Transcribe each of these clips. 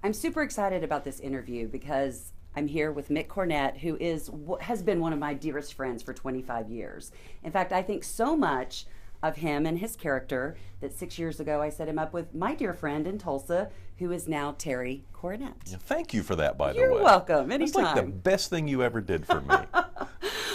I'm super excited about this interview because I'm here with Mick Cornett, who has been one of my dearest friends for 25 years. In fact, I think so much of him and his character that 6 years ago I set him up with my dear friend in Tulsa, who is now Terry Cornett. Yeah, thank you for that, by the way. You're welcome. Anytime. It's like the best thing you ever did for me.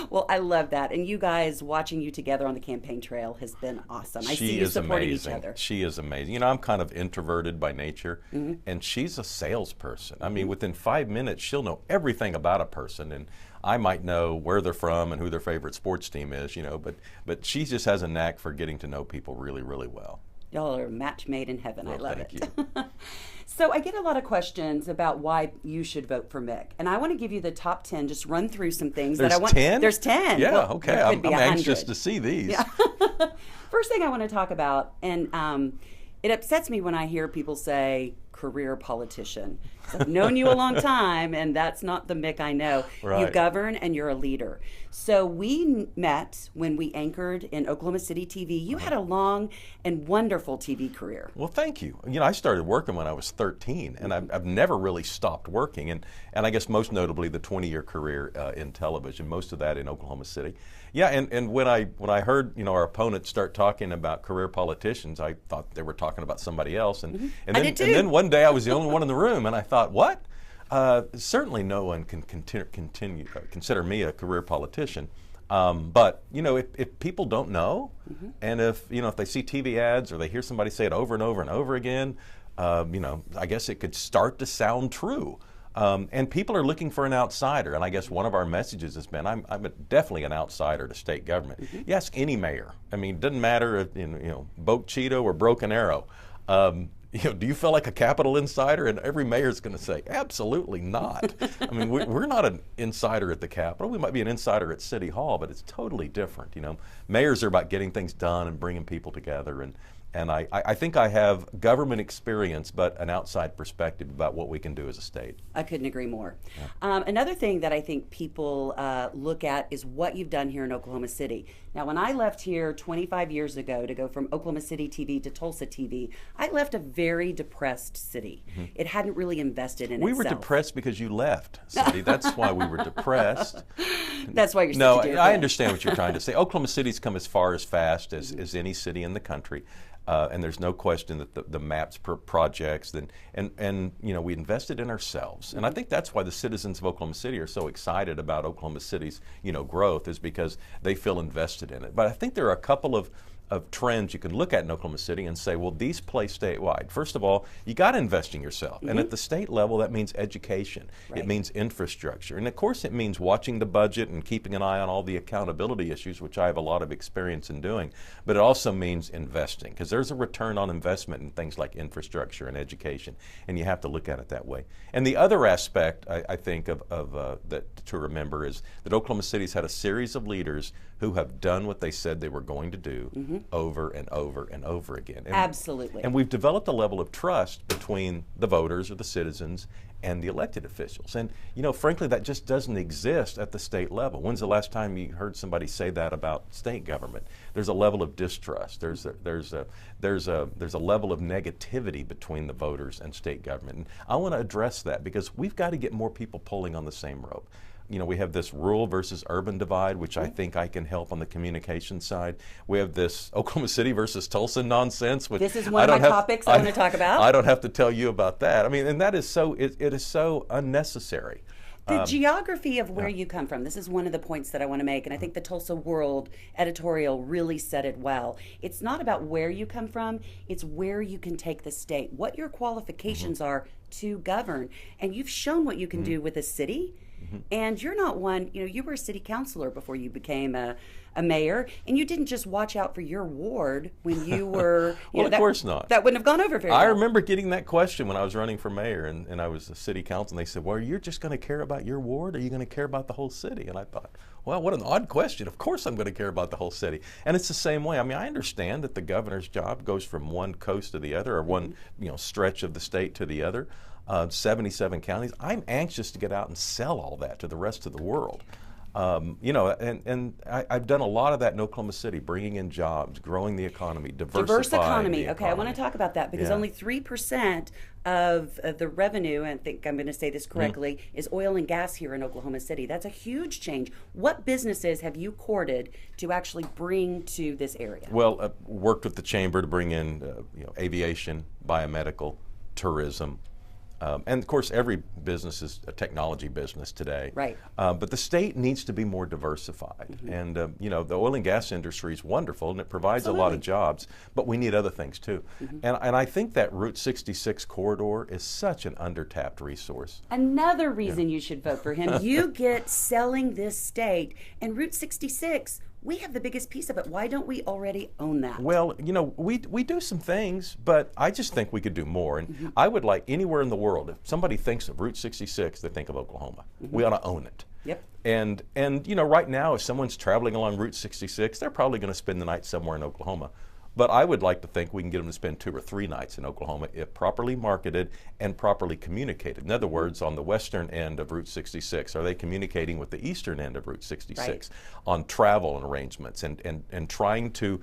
Well, I love that. And you guys, watching you together on the campaign trail has been awesome. I see you supporting each other. She is amazing. You know, I'm kind of introverted by nature, and she's a salesperson. I mean, within 5 minutes, she'll know everything about a person, and I might know where they're from and who their favorite sports team is, you know, but she just has a knack for getting to know people really, really well. Y'all are a match made in heaven. Well, I love thank it. you. So I get a lot of questions about why you should vote for Mick. And I want to give you the top 10, just run through some things There's that I want. 10? There's 10. Yeah, Well, okay. there could I'm be anxious 100. to see these. Yeah. First thing I want to talk about, and it upsets me when I hear people say career politician. So I've known you a long time, and that's not the Mick I know. Right. You govern and you're a leader. So we met when we anchored in Oklahoma City TV. You had a long and wonderful TV career. Well, thank you. You know, I started working when I was 13, and I've never really stopped working. And I guess most notably the 20-year career in television, most of that in Oklahoma City. Yeah, and when I heard, you know, our opponents start talking about career politicians, I thought they were talking about somebody else. And then one day I was the only one in the room, and I thought, what? Certainly no one can consider me a career politician. But, you know, if people don't know, and if they see TV ads or they hear somebody say it over and over and over again, you know, I guess it could start to sound true. And people are looking for an outsider, and I guess one of our messages has been, I'm definitely an outsider to state government. You ask any mayor. I mean, it doesn't matter if, Boat Cheeto or Broken Arrow. Do you feel like a Capitol insider? And every mayor is going to say, absolutely not. I mean, we're not an insider at the Capitol. We might be an insider at City Hall, but it's totally different. You know, mayors are about getting things done and bringing people together. And I think I have government experience, but an outside perspective about what we can do as a state. I couldn't agree more. Yeah. Another thing that I think people look at is what you've done here in Oklahoma City. Now, when I left here 25 years ago to go from Oklahoma City TV to Tulsa TV, I left a very depressed city. It hadn't really invested in itself. We were depressed because you left, City. That's why we were depressed. That's why you're No, such a dear I friend. understand what you're trying to say. Oklahoma City's come as far as fast as any city in the country. And there's no question that the MAPS projects and we invested in ourselves, and I think that's why the citizens of Oklahoma City are so excited about Oklahoma City's growth, is because they feel invested in it. But I think there are a couple of trends you can look at in Oklahoma City and say, well, these play statewide. First of all, you got to invest in yourself, and at the state level, that means education. Right. It means infrastructure, and of course, it means watching the budget and keeping an eye on all the accountability issues, which I have a lot of experience in doing. But it also means investing, because there's a return on investment in things like infrastructure and education, and you have to look at it that way. And the other aspect I think of that to remember is that Oklahoma City's had a series of leaders who have done what they said they were going to do over and over and over again. Absolutely. And we've developed a level of trust between the voters or the citizens and the elected officials. And, frankly, that just doesn't exist at the state level. When's the last time you heard somebody say that about state government? There's a level of distrust. There's a level of negativity between the voters and state government. And I want to address that, because we've got to get more people pulling on the same rope. We have this rural versus urban divide, which I think I can help on the communication side. We have this Oklahoma City versus Tulsa nonsense, which this is one of my topics I want to talk about. I don't have to tell you about that. I mean, and that is so, it is so unnecessary. The geography of where you come from, this is one of the points that I want to make, and I think the Tulsa World editorial really said it well. It's not about where you come from, it's where you can take the state, what your qualifications are to govern. And you've shown what you can do with a city. And you're not one, you were a city councilor before you became a mayor, and you didn't just watch out for your ward when you were, well, of course not. That wouldn't have gone over very well. I remember getting that question when I was running for mayor, and I was a city council, and they said, well, you're just going to care about your ward, or are you going to care about the whole city? And I thought, well, what an odd question. Of course I'm going to care about the whole city. And it's the same way. I mean, I understand that the governor's job goes from one coast to the other, or one stretch of the state to the other. 77 counties. I'm anxious to get out and sell all that to the rest of the world. I've done a lot of that in Oklahoma City, bringing in jobs, growing the economy, diversifying Diverse economy. the Okay, I want to talk about that because Yeah. only 3% of the revenue, I think I'm going to say this correctly, is oil and gas here in Oklahoma City. That's a huge change. What businesses have you courted to actually bring to this area? Well, worked with the chamber to bring in aviation, biomedical, tourism. And of course, every business is a technology business today. Right. But the state needs to be more diversified. And, the oil and gas industry is wonderful and it provides a lot of jobs, but we need other things too. And I think that Route 66 corridor is such an undertapped resource. Another reason you should vote for him. You get selling this state, and Route 66, we have the biggest piece of it. Why don't we already own that? Well, we do some things, but I just think we could do more. And I would like anywhere in the world, if somebody thinks of Route 66, they think of Oklahoma. We ought to own it. Yep. And right now, if someone's traveling along Route 66, they're probably going to spend the night somewhere in Oklahoma. But I would like to think we can get them to spend 2 or 3 nights in Oklahoma if properly marketed and properly communicated. In other words, on the western end of Route 66, are they communicating with the eastern end of Route 66 on travel and arrangements and trying to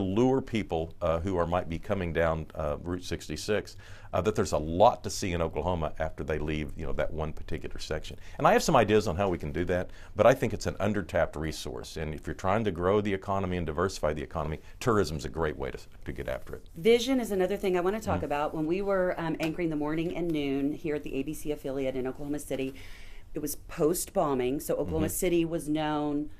lure people who might be coming down Route 66 that there's a lot to see in Oklahoma after they leave that one particular section. And I have some ideas on how we can do that, but I think it's an undertapped resource. And if you're trying to grow the economy and diversify the economy, tourism is a great way to get after it. Vision is another thing I want to talk about. When we were anchoring the morning and noon here at the ABC affiliate in Oklahoma City, it was post-bombing, so Oklahoma City was known,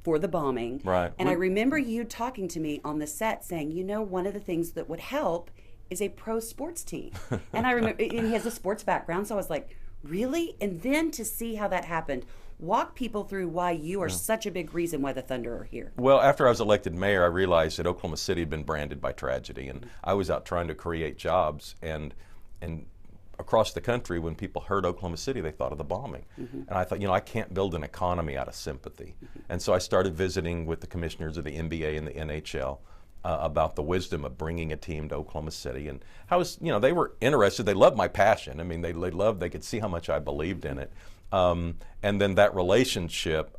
for the bombing. Right. And I remember you talking to me on the set saying, one of the things that would help is a pro sports team. And I remember, and he has a sports background, so I was like, really? And then to see how that happened, walk people through why you are such a big reason why the Thunder are here. Well, after I was elected mayor, I realized that Oklahoma City had been branded by tragedy, and I was out trying to create jobs, and across the country, when people heard Oklahoma City, they thought of the bombing. And I thought, I can't build an economy out of sympathy. And so I started visiting with the commissioners of the NBA and the NHL about the wisdom of bringing a team to Oklahoma City, and how they were interested. They loved my passion. I mean, they could see how much I believed in it. And then that relationship,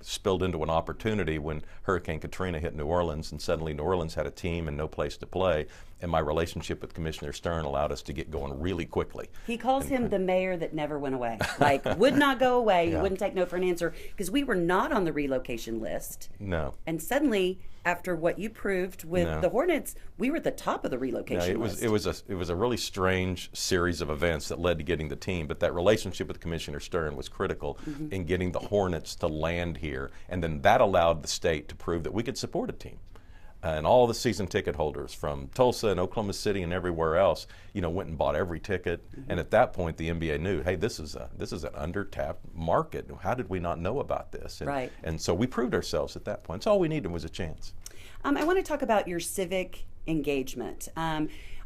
spilled into an opportunity when Hurricane Katrina hit New Orleans, and suddenly New Orleans had a team and no place to play. And my relationship with Commissioner Stern allowed us to get going really quickly. He calls him the mayor that never went away. Like, would not go away, wouldn't take no for an answer, because we were not on the relocation list. No. And suddenly, after what you proved with the Hornets, we were at the top of the relocation list. It was a really strange series of events that led to getting the team, but that relationship with Commissioner Stern was critical in getting the Hornets to land here, and then that allowed the state to prove that we could support a team. And all the season ticket holders from Tulsa and Oklahoma City and everywhere else, went and bought every ticket. And at that point, the NBA knew, hey, this is an undertapped market. How did we not know about this? And, and so we proved ourselves at that point. So all we needed was a chance. I want to talk about your civic engagement.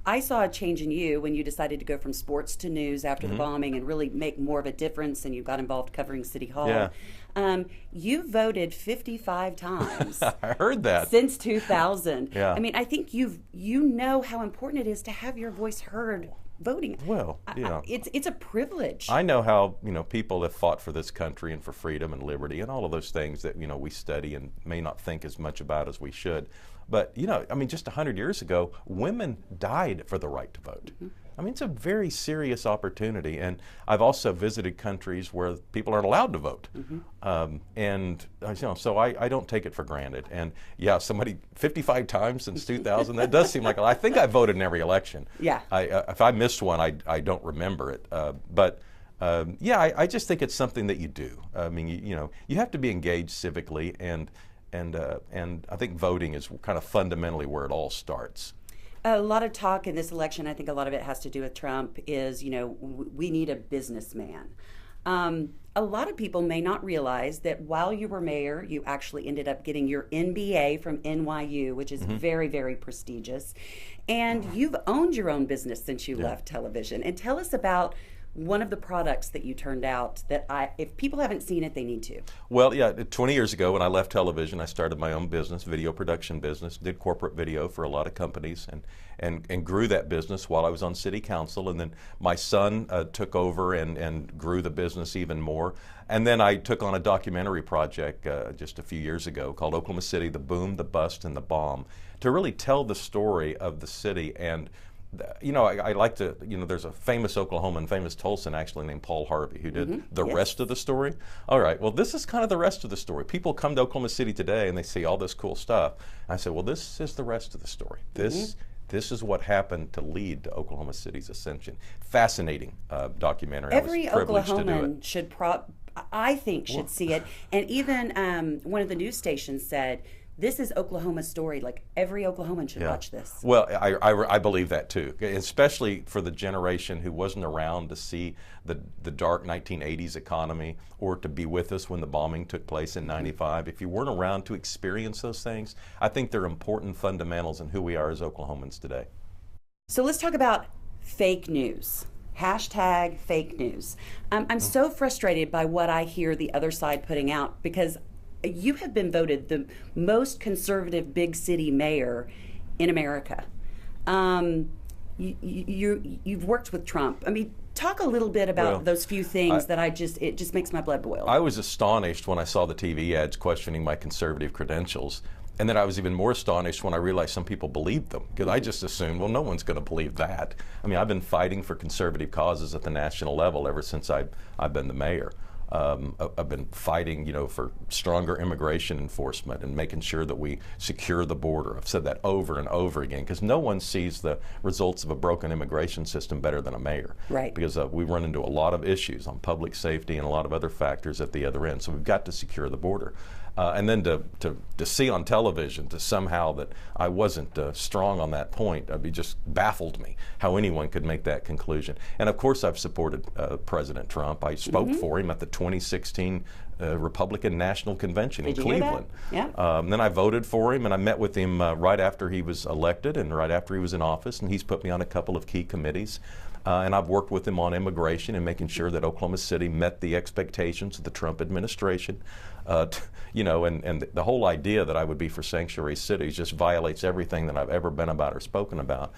I saw a change in you when you decided to go from sports to news after the bombing and really make more of a difference, and you got involved covering City Hall. Yeah. You voted 55 times. I heard that. Since 2000. Yeah. I mean, I think you know how important it is to have your voice heard voting. Well, it's a privilege. I know how people have fought for this country and for freedom and liberty and all of those things that we study and may not think as much about as we should. But just 100 years ago, women died for the right to vote. I mean, it's a very serious opportunity, and I've also visited countries where people aren't allowed to vote, and so I don't take it for granted. And 55 times since 2000, that does seem like I think I voted in every election. Yeah. If I missed one, I don't remember it, but. I just think it's something that you do. I mean, you have to be engaged civically, and I think voting is kind of fundamentally where it all starts. A lot of talk in this election, I think a lot of it has to do with Trump, is, we need a businessman. A lot of people may not realize that while you were mayor, you actually ended up getting your MBA from NYU, which is very, very prestigious. And you've owned your own business since you left television. And tell us about one of the products that you turned out that if people haven't seen it, they need to. Well, yeah, 20 years ago when I left television, I started my own business, video production business, did corporate video for a lot of companies, and grew that business while I was on city council. And then my son took over and grew the business even more. And then I took on a documentary project just a few years ago called Oklahoma City, The Boom, the Bust, and the Bomb, to really tell the story of the city. And I like to, there's a famous Oklahoman, famous Tulsan actually named Paul Harvey who did the rest of the story. All right, well, this is kind of the rest of the story. People come to Oklahoma City today and they see all this cool stuff. And I say, well, this is the rest of the story. This is what happened to lead to Oklahoma City's ascension. Fascinating documentary. Every Oklahoman should see it. And even one of the news stations said, this is Oklahoma's story. Like, every Oklahoman should watch this. Well, I believe that too, especially for the generation who wasn't around to see the dark 1980s economy or to be with us when the bombing took place in '95. If you weren't around to experience those things, I think they're important fundamentals in who we are as Oklahomans today. So let's talk about fake news. Hashtag fake news. I'm so frustrated by what I hear the other side putting out, because you have been voted the most conservative big city mayor in America. You've worked with Trump. I mean, talk a little bit about those few things that it just makes my blood boil. I was astonished when I saw the TV ads questioning my conservative credentials. And then I was even more astonished when I realized some people believed them, because I just assumed, well, no one's going to believe that. I mean, I've been fighting for conservative causes at the national level ever since I've been the mayor. I've been fighting, for stronger immigration enforcement and making sure that we secure the border. I've said that over and over again, because no one sees the results of a broken immigration system better than a mayor. Right. Because we run into a lot of issues on public safety and a lot of other factors at the other end. So we've got to secure the border. And then to see on television to somehow that I wasn't strong on that point, it just baffled me how anyone could make that conclusion. And of course I've supported President Trump. I spoke for him at the 2016 Republican National Convention in Cleveland. Yeah. Then I voted for him, and I met with him right after he was elected and right after he was in office, and he's put me on a couple of key committees. And I've worked with him on immigration and making sure that Oklahoma City met the expectations of the Trump administration. And the whole idea that I would be for sanctuary cities just violates everything that I've ever been about or spoken about.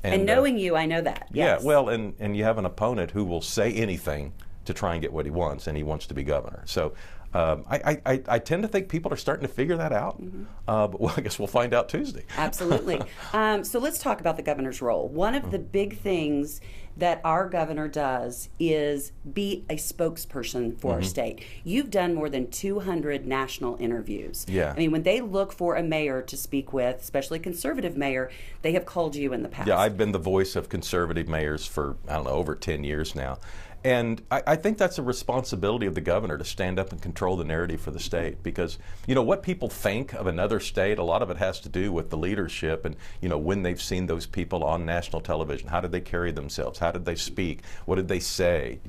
And knowing you, I know that. Yes. Yeah, well, and you have an opponent who will say anything to try and get what he wants, and he wants to be governor. So I tend to think people are starting to figure that out. But I guess we'll find out Tuesday. Absolutely. So let's talk about the governor's role. One of the big things that our governor does is be a spokesperson for our state. You've done more than 200 national interviews. Yeah. I mean, when they look for a mayor to speak with, especially a conservative mayor, they have called you in the past. Yeah, I've been the voice of conservative mayors for, over 10 years now. And I think that's a responsibility of the governor to stand up and control the narrative for the state, because what people think of another state, a lot of it has to do with the leadership and when they've seen those people on national television. How did they carry themselves? How did they speak? What did they say?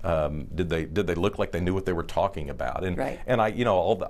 Did they look like they knew what they were talking about? And right. And I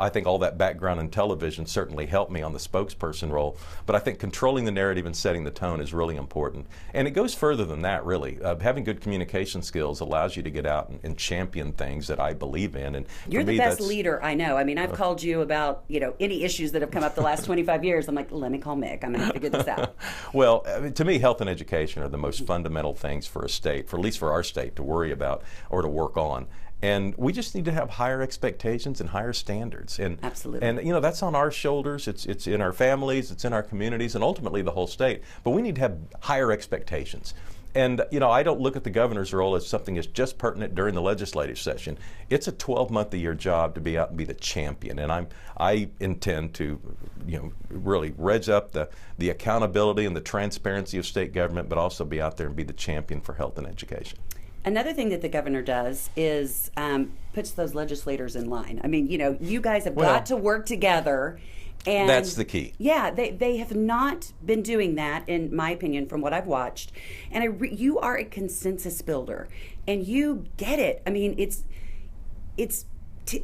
think all that background in television certainly helped me on the spokesperson role. But I think controlling the narrative and setting the tone is really important. And it goes further than that, really. Having good communication skills allows you to get out and champion things that I believe in. And you're the best leader I know. I mean, I've called you about any issues that have come up the last 25 years. I'm like, let me call Mick. I'm going to figure this out. Well, to me, health and education are the most fundamental things for a state, for at least for our state, to worry about or to work on. And we just need to have higher expectations and higher standards. And absolutely. And that's on our shoulders. It's in our families, it's in our communities, and ultimately the whole state. But we need to have higher expectations. And I don't look at the governor's role as something that's just pertinent during the legislative session. It's a 12-month-a-year job to be out and be the champion. And I intend to really raise up the accountability and the transparency of state government, but also be out there and be the champion for health and education. Another thing that the governor does is puts those legislators in line. I mean, you guys have got to work together. And that's the key. Yeah, they have not been doing that, in my opinion, from what I've watched. And you are a consensus builder, and you get it. I mean, it's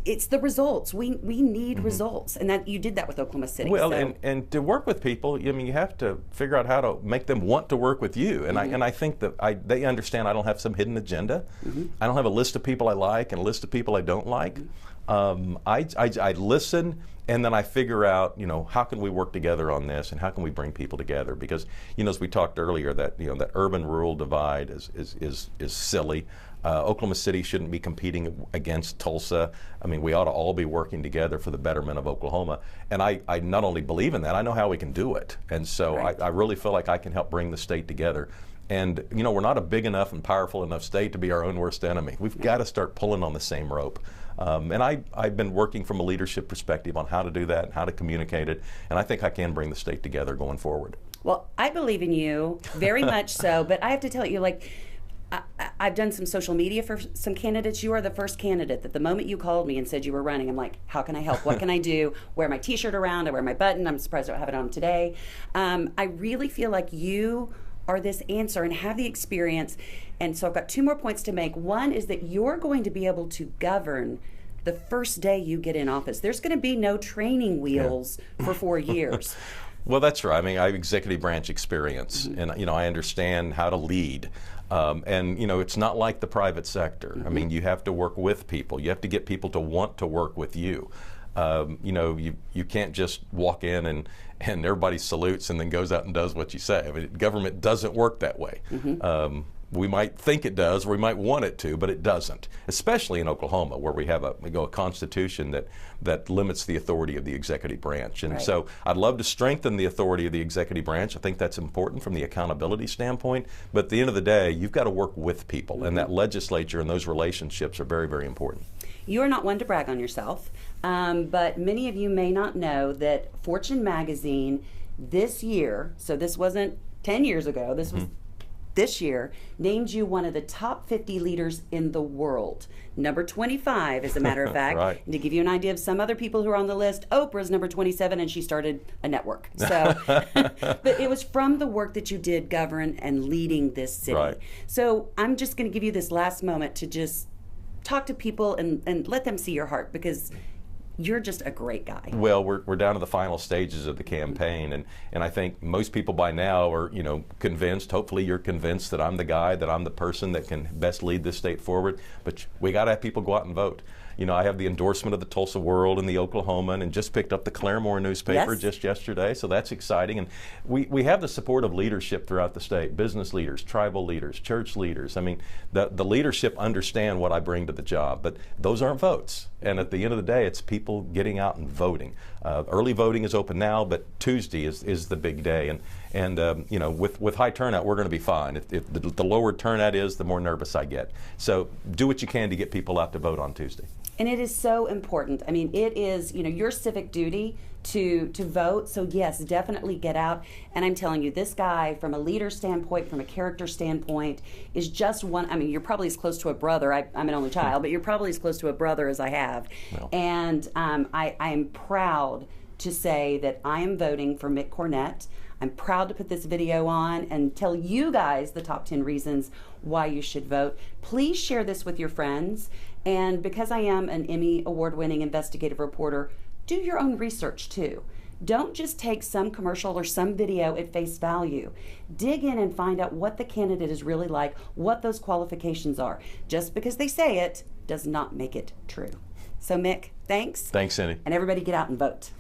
it's the results. We need results, and that you did that with Oklahoma City. Well, so. and to work with people, I mean, you have to figure out how to make them want to work with you. And I think that they understand I don't have some hidden agenda. I don't have a list of people I like and a list of people I don't like. I listen, and then I figure out, you know, how can we work together on this, and how can we bring people together? Because, you know, as we talked earlier, that, you know, that urban-rural divide is silly. Oklahoma City shouldn't be competing against Tulsa. I mean, we ought to all be working together for the betterment of Oklahoma. And I not only believe in that, I know how we can do it. And so I really feel like I can help bring the state together. And, you know, we're not a big enough and powerful enough state to be our own worst enemy. We've got to start pulling on the same rope. And I've been working from a leadership perspective on how to do that and how to communicate it. And I think I can bring the state together going forward. Well, I believe in you, very much so. But I have to tell you, like, I've done some social media for some candidates. You are the first candidate that the moment you called me and said you were running, I'm like, how can I help? What can I do? Wear my t-shirt around, I wear my button. I'm surprised I don't have it on today. I really feel like you are this answer and have the experience. And so I've got 2 more points to make. One is that you're going to be able to govern the first day you get in office. There's going to be no training wheels for 4 years. Well, that's right. I mean, I have executive branch experience, and, you know, I understand how to lead. And, you know, it's not like the private sector. I mean, you have to work with people. You have to get people to want to work with you. You know, you can't just walk in and everybody salutes and then goes out and does what you say. I mean, government doesn't work that way. We might think it does, or we might want it to, but it doesn't. Especially in Oklahoma, where we have a constitution that limits the authority of the executive branch. And so I'd love to strengthen the authority of the executive branch. I think that's important from the accountability standpoint. But at the end of the day, you've got to work with people, and that legislature and those relationships are very, very important. You are not one to brag on yourself, but many of you may not know that Fortune magazine this year, so this wasn't 10 years ago, this was this year, named you one of the top 50 leaders in the world. Number 25, as a matter of fact. And to give you an idea of some other people who are on the list, Oprah's number 27, and she started a network. So, but it was from the work that you did govern and leading this city. So I'm just going to give you this last moment to just talk to people and let them see your heart, because you're just a great guy. Well, we're down to the final stages of the campaign, and I think most people by now are, you know, convinced, hopefully you're convinced, that I'm the guy, that I'm the person that can best lead this state forward. But we got to have people go out and vote. You know, I have the endorsement of the Tulsa World and the Oklahoman, and just picked up the Claremore newspaper just yesterday, so that's exciting. And we have the support of leadership throughout the state, business leaders, tribal leaders, church leaders. I mean, the leadership understand what I bring to the job, but those aren't votes. And at the end of the day, it's people getting out and voting. Early voting is open now, but Tuesday is the big day. And you know, with high turnout, we're going to be fine. If the lower turnout is, the more nervous I get. So do what you can to get people out to vote on Tuesday. And it is so important. I mean, it is, you know, your civic duty to vote. So yes, definitely get out. And I'm telling you, this guy, from a leader standpoint, from a character standpoint, is just one. I mean, you're probably as close to a brother. I'm an only child, but you're probably as close to a brother as I have. Well. And I am proud to say that I am voting for Mick Cornett. I'm proud to put this video on and tell you guys the top 10 reasons why you should vote. Please share this with your friends. And because I am an Emmy award-winning investigative reporter, do your own research too. Don't just take some commercial or some video at face value. Dig in and find out what the candidate is really like, what those qualifications are. Just because they say it does not make it true. So Mick, thanks. Thanks, Cindy. And everybody get out and vote.